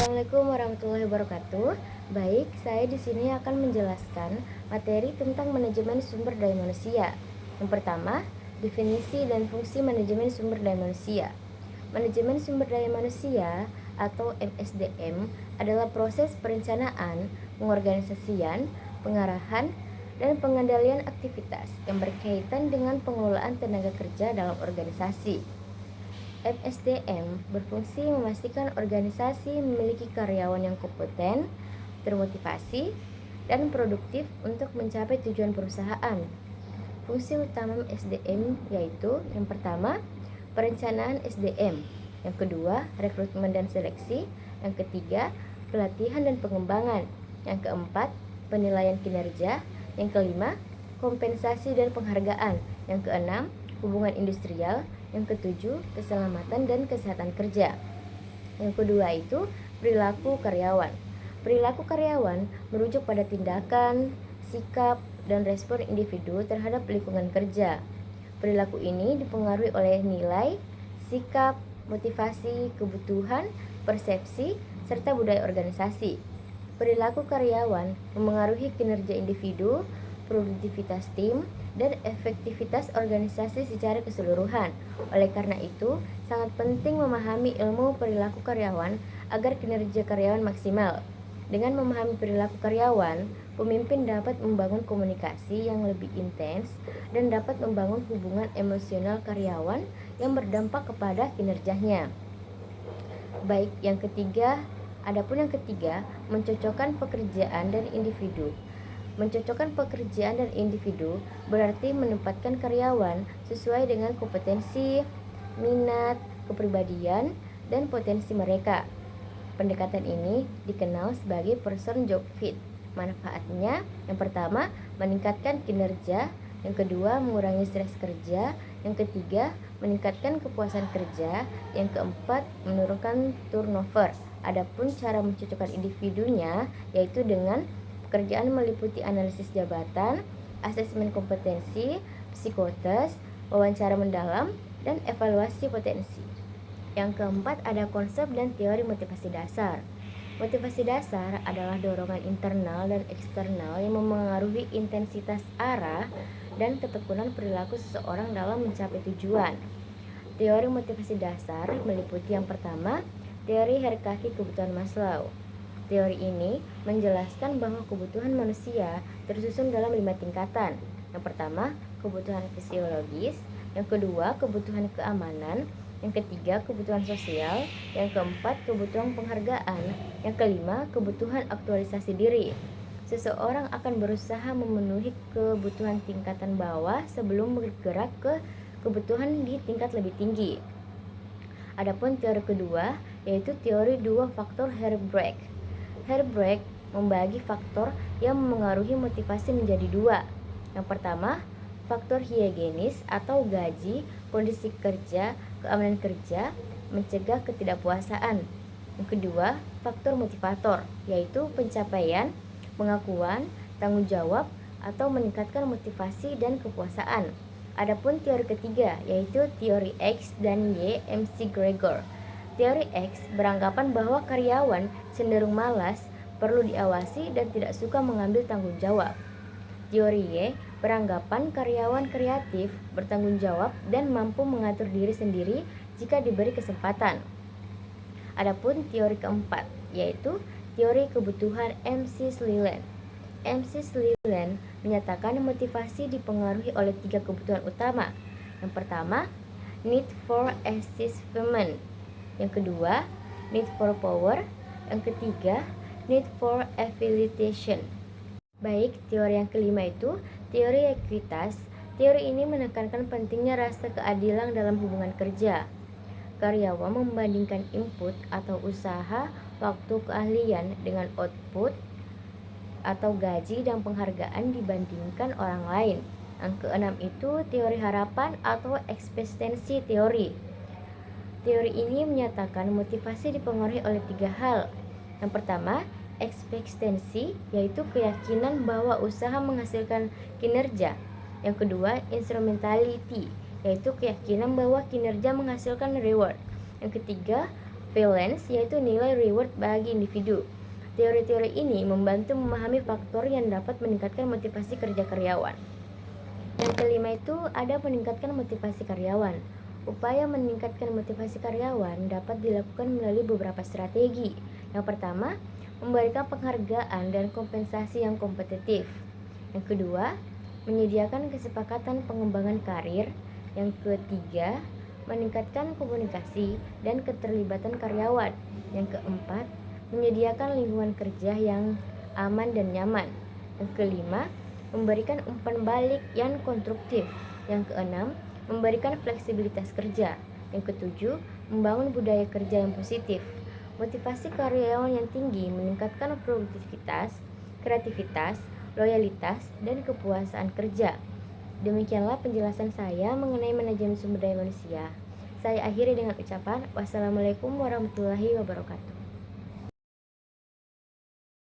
Assalamualaikum warahmatullahi wabarakatuh. Baik, saya di sini akan menjelaskan materi tentang manajemen sumber daya manusia. Yang pertama, definisi dan fungsi manajemen sumber daya manusia. Manajemen sumber daya manusia atau MSDM adalah proses perencanaan, pengorganisasian, pengarahan, dan pengendalian aktivitas yang berkaitan dengan pengelolaan tenaga kerja dalam organisasi. MSDM berfungsi memastikan organisasi memiliki karyawan yang kompeten, termotivasi, dan produktif untuk mencapai tujuan perusahaan. Fungsi utama SDM yaitu yang pertama, perencanaan SDM, yang kedua, rekrutmen dan seleksi, yang ketiga, pelatihan dan pengembangan, yang keempat, penilaian kinerja, yang kelima, kompensasi dan penghargaan, yang keenam, hubungan industrial, yang ketujuh, keselamatan dan kesehatan kerja. Yang kedua itu perilaku karyawan. Perilaku karyawan merujuk pada tindakan, sikap, dan respon individu terhadap lingkungan kerja. Perilaku ini dipengaruhi oleh nilai, sikap, motivasi, kebutuhan, persepsi, serta budaya organisasi. Perilaku karyawan memengaruhi kinerja individu, produktivitas tim, dan efektivitas organisasi secara keseluruhan. Oleh karena itu, sangat penting memahami ilmu perilaku karyawan agar kinerja karyawan maksimal. Dengan memahami perilaku karyawan, pemimpin dapat membangun komunikasi yang lebih intens dan dapat membangun hubungan emosional karyawan yang berdampak kepada kinerjanya. Baik, adapun yang ketiga, mencocokkan pekerjaan dan individu. Mencocokkan pekerjaan dan individu berarti menempatkan karyawan sesuai dengan kompetensi, minat, kepribadian, dan potensi mereka. Pendekatan ini dikenal sebagai person job fit. Manfaatnya, yang pertama, meningkatkan kinerja, yang kedua, mengurangi stres kerja, yang ketiga, meningkatkan kepuasan kerja, yang keempat, menurunkan turnover. Adapun cara mencocokkan individunya yaitu dengan pekerjaan meliputi analisis jabatan, asesmen kompetensi, psikotes, wawancara mendalam, dan evaluasi potensi. Yang keempat ada konsep dan teori motivasi dasar. Motivasi dasar adalah dorongan internal dan eksternal yang memengaruhi intensitas arah dan ketekunan perilaku seseorang dalam mencapai tujuan. Teori motivasi dasar meliputi yang pertama, teori hierarki kebutuhan Maslow. Teori ini menjelaskan bahwa kebutuhan manusia tersusun dalam 5 tingkatan. Yang pertama, kebutuhan fisiologis, yang kedua, kebutuhan keamanan, yang ketiga, kebutuhan sosial, yang keempat, kebutuhan penghargaan, yang kelima, kebutuhan aktualisasi diri. Seseorang akan berusaha memenuhi kebutuhan tingkatan bawah sebelum bergerak ke kebutuhan di tingkat lebih tinggi. Adapun teori kedua, yaitu teori dua faktor Herbrecht. Herbrecht membagi faktor yang memengaruhi motivasi menjadi dua. Yang pertama, faktor higienis atau gaji, kondisi kerja, keamanan kerja, mencegah ketidakpuasaan. Yang kedua, faktor motivator, yaitu pencapaian, pengakuan, tanggung jawab, atau meningkatkan motivasi dan kepuasaan. Adapun teori ketiga, yaitu teori X dan Y McGregor. Teori X beranggapan bahwa karyawan cenderung malas, perlu diawasi, dan tidak suka mengambil tanggung jawab. Teori Y beranggapan karyawan kreatif, bertanggung jawab, dan mampu mengatur diri sendiri jika diberi kesempatan. Adapun teori keempat, yaitu teori kebutuhan McClelland. McClelland menyatakan motivasi dipengaruhi oleh 3 kebutuhan utama. Yang pertama, need for achievement. Yang kedua, need for power. Yang ketiga, need for affiliation. Baik, teori yang kelima itu teori ekuitas. Teori ini menekankan pentingnya rasa keadilan dalam hubungan kerja. Karyawan membandingkan input atau usaha, waktu, keahlian dengan output atau gaji dan penghargaan dibandingkan orang lain. Yang keenam itu teori harapan atau ekspektasi teori. Teori ini menyatakan motivasi dipengaruhi oleh 3 hal. Yang pertama, ekspektasi, yaitu keyakinan bahwa usaha menghasilkan kinerja. Yang kedua, instrumentality, yaitu keyakinan bahwa kinerja menghasilkan reward. Yang ketiga, Valence yaitu nilai reward bagi individu. Teori-teori ini membantu memahami faktor yang dapat meningkatkan motivasi kerja karyawan. Yang kelima itu ada meningkatkan motivasi karyawan. Upaya meningkatkan motivasi karyawan dapat dilakukan melalui beberapa strategi. Yang pertama, memberikan penghargaan dan kompensasi yang kompetitif. Yang kedua, menyediakan kesepakatan pengembangan karir. Yang ketiga, meningkatkan komunikasi dan keterlibatan karyawan. Yang keempat, menyediakan lingkungan kerja yang aman dan nyaman. Yang kelima, memberikan umpan balik yang konstruktif. Yang keenam, memberikan fleksibilitas kerja. Yang ketujuh, membangun budaya kerja yang positif. Motivasi karyawan yang tinggi meningkatkan produktivitas, kreativitas, loyalitas, dan kepuasan kerja. Demikianlah penjelasan saya mengenai manajemen sumber daya manusia. Saya akhiri dengan ucapan wassalamualaikum warahmatullahi wabarakatuh.